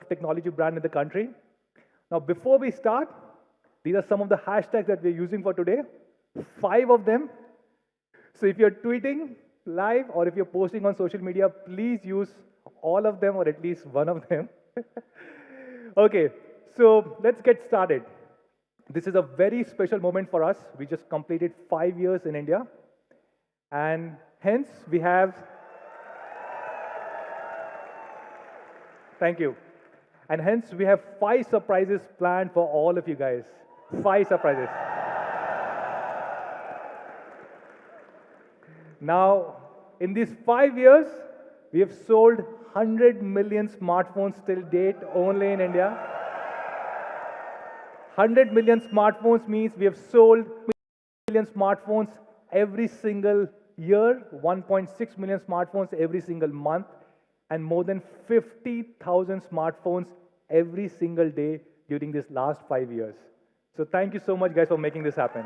technology brand in the country. Now, before we start, these are some of the hashtags that we're using for today. 5 of them. So if you're tweeting live or if you're posting on social media, please use all of them or at least one of them. Okay, so let's get started. This is a very special moment for us. We just completed 5 years in India. And hence we have, thank you. And hence we have 5 surprises planned for all of you guys. 5 surprises. Now, in these 5 years, we have sold 100 million smartphones till date only in India. 100 million smartphones means we have sold million smartphones every single year, 1.6 million smartphones every single month, and more than 50,000 smartphones every single day during this last 5 years. So thank you so much, guys, for making this happen.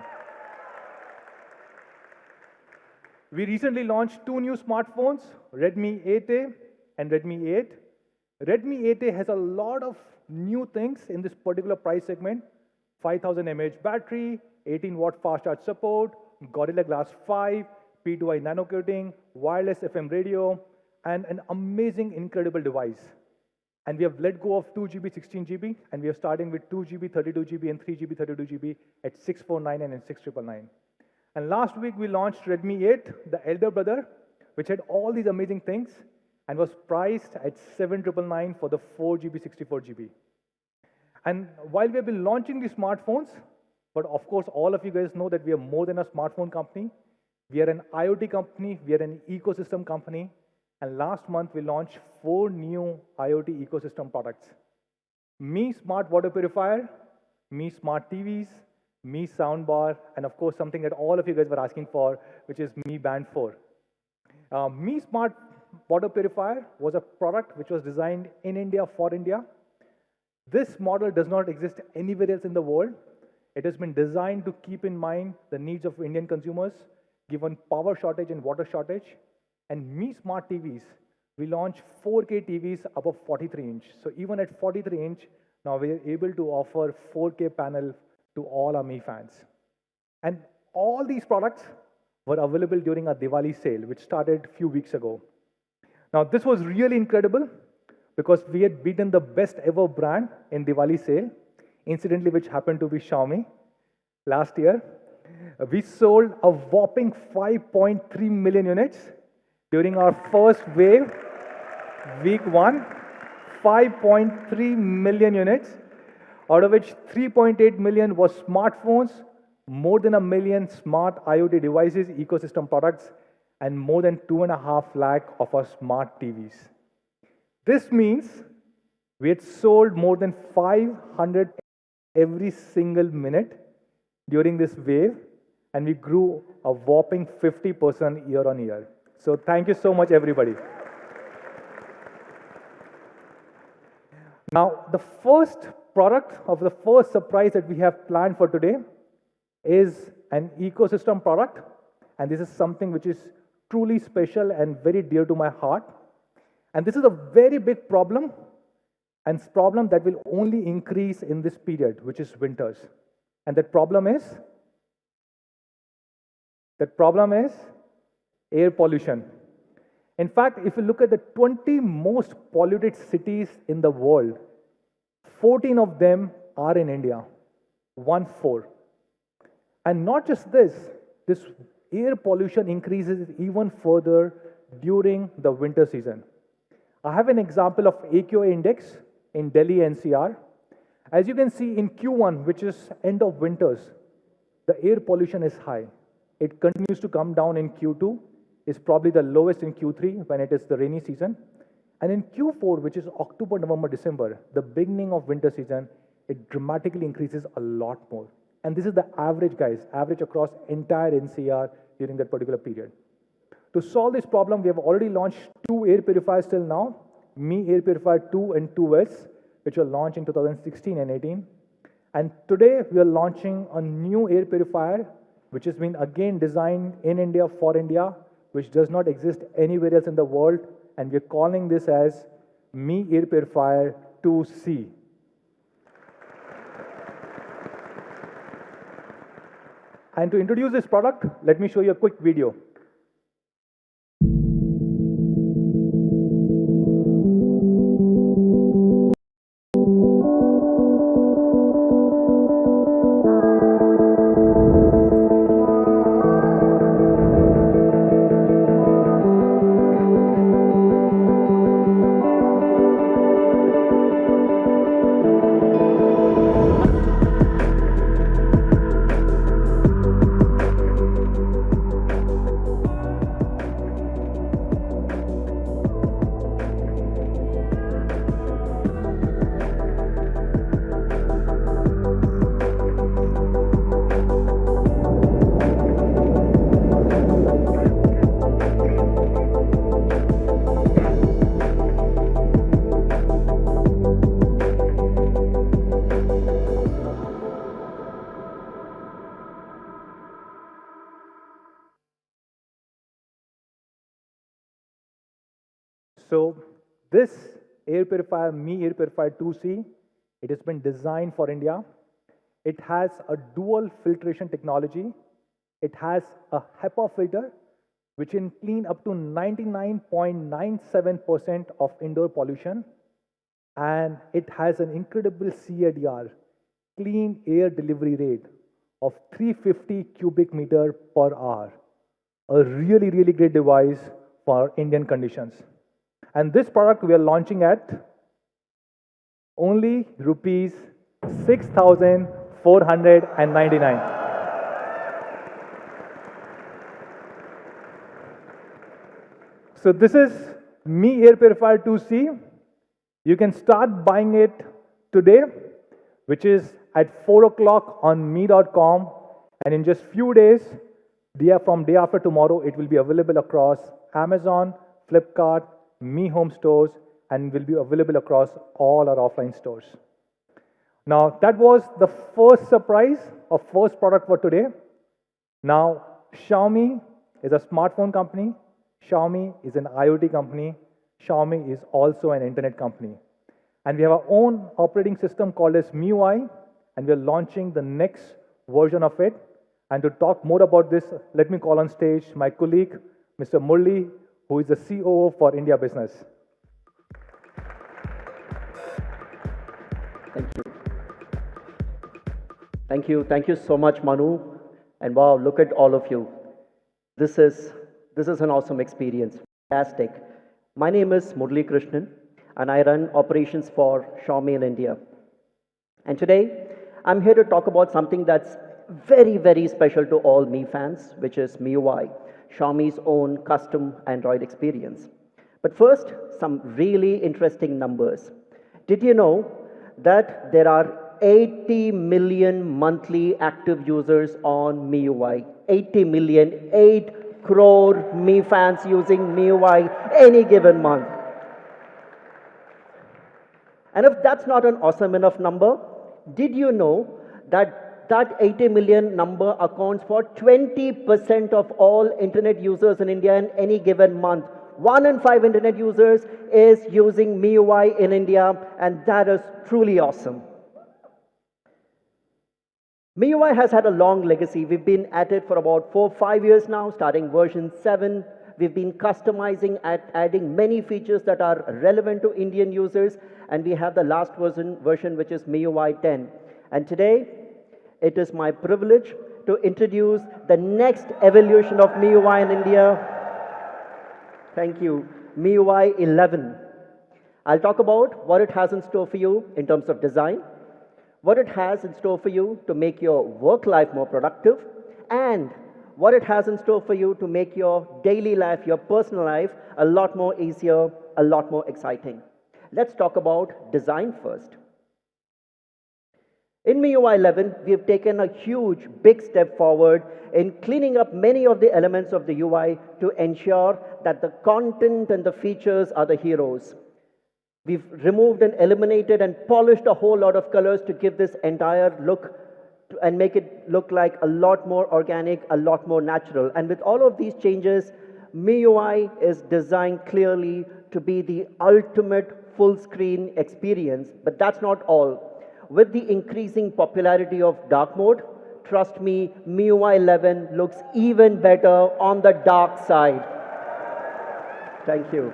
We recently launched 2 new smartphones, Redmi 8A and Redmi 8. Redmi 8A has a lot of new things in this particular price segment. 5000 mAh battery, 18-watt fast charge support, Gorilla Glass 5, P2i nano coating, wireless FM radio, and an amazing, incredible device. And we have let go of 2GB, 16GB, and we are starting with 2GB, 32GB, and 3GB, 32GB at 649 and 6999. And last week, we launched Redmi 8, the elder brother, which had all these amazing things and was priced at 7999 for the 4GB, 64GB. And while we have been launching these smartphones, but of course, all of you guys know that we are more than a smartphone company. We are an IoT company. We are an ecosystem company. And last month, we launched 4 new IoT ecosystem products. Mi Smart Water Purifier, Mi Smart TVs, Mi Soundbar, and of course, something that all of you guys were asking for, which is Mi Band 4. Mi Smart Water Purifier was a product which was designed in India for India. This model does not exist anywhere else in the world. It has been designed to keep in mind the needs of Indian consumers, given power shortage and water shortage. And Mi Smart TVs, we launched 4K TVs above 43 inch. So even at 43 inch, now we are able to offer 4K panel to all our Mi fans. And all these products were available during our Diwali sale, which started a few weeks ago. Now, this was really incredible because we had beaten the best ever brand in Diwali sale, incidentally, which happened to be Xiaomi last year. We sold a whopping 5.3 million units during our first wave, week 1, 5.3 million units, out of which 3.8 million was smartphones, more than 1 million smart IoT devices, ecosystem products, and more than 2.5 lakh of our smart TVs. This means we had sold more than 500 every single minute during this wave, and we grew a whopping 50% year on year. So thank you so much, everybody. Now, the first product of the first surprise that we have planned for today is an ecosystem product. And this is something which is truly special and very dear to my heart. And this is a very big problem, and problem that will only increase in this period, which is winters. And that problem is air pollution. In fact, if you look at the 20 most polluted cities in the world, 14 of them are in India, 1/4. And not just this air pollution increases even further during the winter season. I have an example of AQI index in Delhi NCR. As you can see in Q1, which is end of winters, the air pollution is high. It continues to come down in Q2. It's probably the lowest in Q3 when it is the rainy season. And in Q4, which is October, November, December, the beginning of winter season, it dramatically increases a lot more. And this is the average, guys, average across entire NCR during that particular period. To solve this problem, we have already launched 2 air purifiers till now, Mi Air Purifier 2 and 2S, which were launched in 2016 and 18. And today, we are launching a new air purifier, which has been again designed in India for India, which does not exist anywhere else in the world. And we're calling this as Mi Air Purifier 2C. And to introduce this product, let me show you a quick video. So this air purifier, Mi Air Purifier 2C, it has been designed for India. It has a dual filtration technology. It has a HEPA filter, which can clean up to 99.97% of indoor pollution. And it has an incredible CADR, clean air delivery rate of 350 cubic meter per hour. A really, really great device for Indian conditions. And this product we are launching at only rupees 6,499. So this is Mi Air Purifier 2C. You can start buying it today, which is at 4 o'clock on me.com. And in just few days, from day after tomorrow, it will be available across Amazon, Flipkart, Mi Home stores, and will be available across all our offline stores. Now, that was the first surprise of first product for today. Now, Xiaomi is a smartphone company. Xiaomi is an IoT company. Xiaomi is also an internet company. And we have our own operating system called as MIUI, and we are launching the next version of it. And to talk more about this, let me call on stage my colleague, Mr. Murli, who is the COO for India business. Thank you. Thank you. Thank you so much, Manu. And wow, look at all of you. This is an awesome experience. Fantastic. My name is Murli Krishnan, and I run operations for Xiaomi in India. And today, I'm here to talk about something that's very, very special to all Mi fans, which is MIUI, Xiaomi's own custom Android experience. But first, some really interesting numbers. Did you know that there are 80 million monthly active users on MIUI? 80 million, 8 crore Mi fans using MIUI any given month. And if that's not an awesome enough number, did you know that 80 million number accounts for 20% of all internet users in India in any given month? 1 in 5 internet users is using MIUI in India, and that is truly awesome. MIUI has had a long legacy. We've been at it for about 4-5 years now, starting version 7. We've been customizing, adding many features that are relevant to Indian users, and we have the last version which is MIUI 10. And today, it is my privilege to introduce the next evolution of MIUI in India. Thank you. MIUI 11. I'll talk about what it has in store for you in terms of design, what it has in store for you to make your work life more productive, and what it has in store for you to make your daily life, your personal life, a lot more easier, a lot more exciting. Let's talk about design first. In MIUI 11, we have taken a huge, big step forward in cleaning up many of the elements of the UI to ensure that the content and the features are the heroes. We've removed and eliminated and polished a whole lot of colors to give this entire look and make it look like a lot more organic, a lot more natural. And with all of these changes, MIUI is designed clearly to be the ultimate full screen experience. But that's not all. With the increasing popularity of dark mode, trust me, MIUI 11 looks even better on the dark side. Thank you.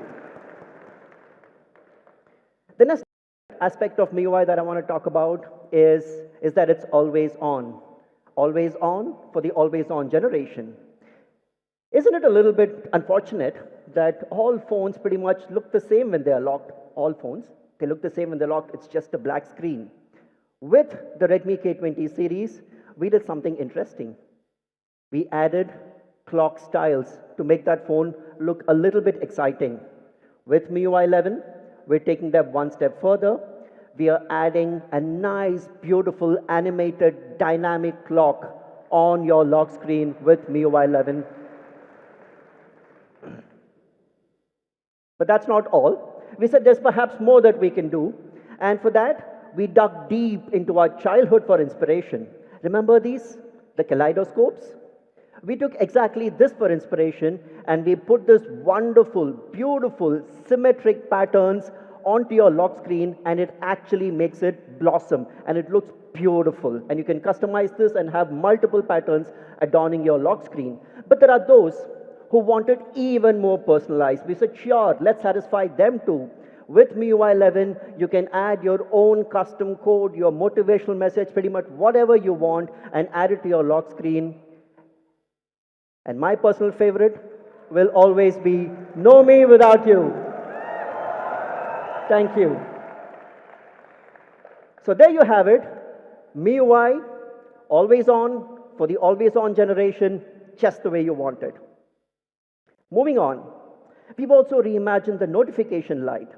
The next aspect of MIUI that I want to talk about is that it's always on. Always on for the always on generation. Isn't it a little bit unfortunate that all phones pretty much look the same when they are locked? All phones, they look the same when they're locked. It's just a black screen. With the Redmi K20 series, we did something interesting. We added clock styles to make that phone look a little bit exciting. With MIUI 11, we're taking that one step further. We are adding a nice, beautiful, animated, dynamic clock on your lock screen with MIUI 11. But that's not all. We said there's perhaps more that we can do. And for that, we dug deep into our childhood for inspiration. Remember these? The kaleidoscopes? We took exactly this for inspiration and we put this wonderful, beautiful, symmetric patterns onto your lock screen, and it actually makes it blossom and it looks beautiful. And you can customize this and have multiple patterns adorning your lock screen. But there are those who wanted even more personalized. We said, sure, let's satisfy them too. With MIUI 11, you can add your own custom code, your motivational message, pretty much whatever you want, and add it to your lock screen. And my personal favorite will always be "No Me Without You." Thank you. So there you have it. MIUI, always on for the always on generation, just the way you want it. Moving on, we've also reimagined the notification light.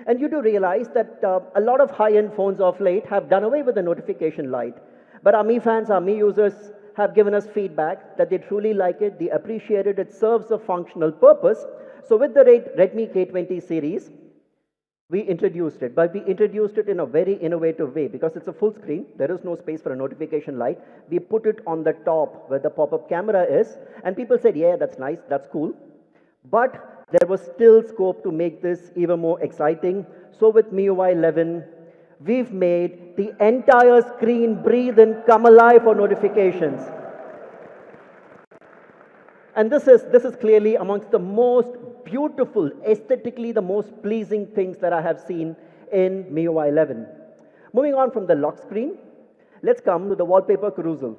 And you do realize that a lot of high-end phones of late have done away with the notification light. But our Mi fans, our Mi users have given us feedback that they truly like it, they appreciate it, it serves a functional purpose. So with the Redmi K20 series, we introduced it, but we introduced it in a very innovative way because it's a full screen. There is no space for a notification light. We put it on the top where the pop-up camera is, and people said, yeah, that's nice, that's cool. But there was still scope to make this even more exciting. So with MIUI 11, we've made the entire screen breathe and come alive for notifications. And this is clearly amongst the most beautiful, aesthetically the most pleasing things that I have seen in MIUI 11. Moving on from the lock screen, let's come to the wallpaper carousel.